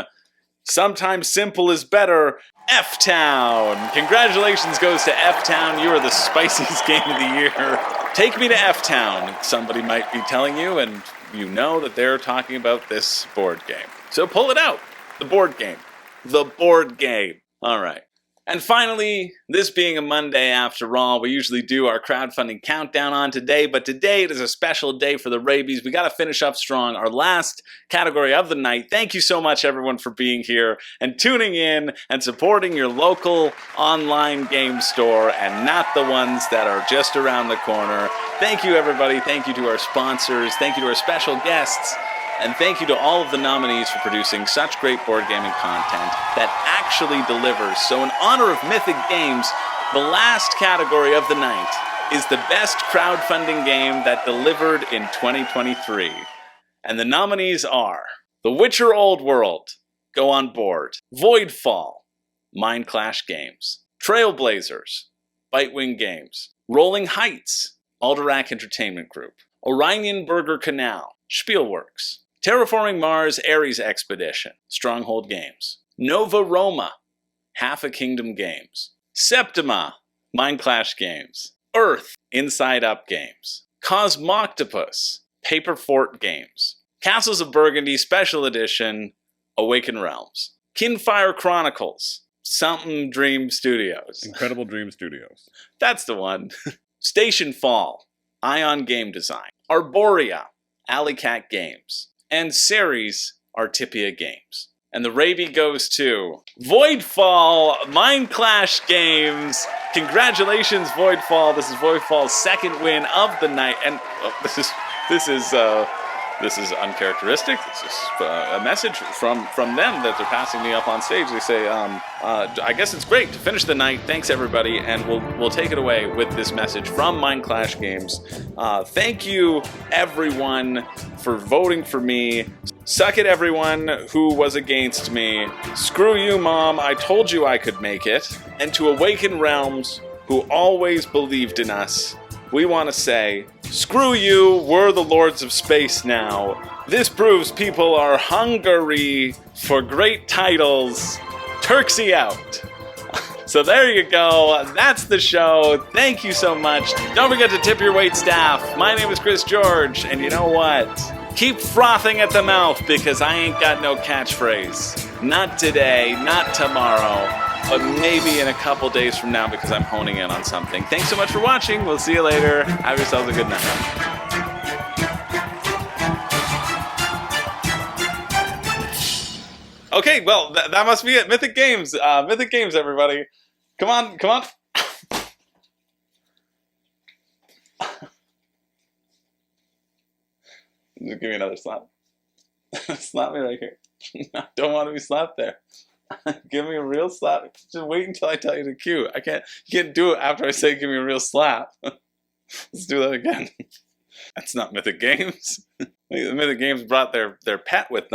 sometimes simple is better, F-Town. Congratulations goes to F-Town. You are the spiciest game of the year. Take me to F-Town, somebody might be telling you, and you know that they're talking about this board game. So pull it out. The board game. The board game. All right. And finally, this being a Monday after all, we usually do our crowdfunding countdown on today, but today it is a special day for the RABies. We got to finish up strong, our last category of the night. Thank you so much, everyone, for being here and tuning in and supporting your local online game store and not the ones that are just around the corner. Thank you, everybody. Thank you to our sponsors. Thank you to our special guests. And thank you to all of the nominees for producing such great board gaming content that actually delivers. So in honor of Mythic Games, the last category of the night is the best crowdfunding game that delivered in 2023. And the nominees are The Witcher Old World, Go On Board, Voidfall, Mind Clash Games, Trailblazers, Bitewing Games, Rolling Heights, Alderac Entertainment Group, Orion Burger Canal, Spielworks, Terraforming Mars Ares Expedition, Stronghold Games, Nova Roma, Half a Kingdom Games, Septima, Mind Clash Games, Earth, Inside Up Games, Cosmoctopus, Paper Fort Games, Castles of Burgundy Special Edition, Awaken Realms, Kinfire Chronicles, Something Dream Studios. Incredible Dream Studios. That's the one. Station Fall, Ion Game Design, Arborea, Alley Cat Games, and Ceres, Artipia Games. And the RABie goes to Voidfall, Mind Clash Games. Congratulations, Voidfall. This is Voidfall's second win of the night. And this is uncharacteristic. This is a message from them that they're passing me up on stage. They say, I guess it's great to finish the night. Thanks, everybody. And we'll take it away with this message from Mind Clash Games. Thank you, everyone, for voting for me. Suck it, everyone who was against me. Screw you, Mom. I told you I could make it. And to Awaken Realms, who always believed in us, we want to say, screw you, we're the Lords of Space now. This proves people are hungry for great titles. Turksy out. So there you go. That's the show. Thank you so much. Don't forget to tip your wait staff. My name is Chris George, and you know what? Keep frothing at the mouth because I ain't got no catchphrase. Not today, not tomorrow, but maybe in a couple days from now because I'm honing in on something. Thanks so much for watching. We'll see you later. Have yourselves a good night. Okay, Okay, well, that must be it. Mythic Games. Mythic Games, everybody. Come on, come on. Just give me another slap. Slap me right here. I don't want to be slapped there. Give me a real slap. Just wait until I tell you to cue. You can't do it after I say give me a real slap. Let's do that again. That's not Mythic Games. Mythic Games brought their pet with them.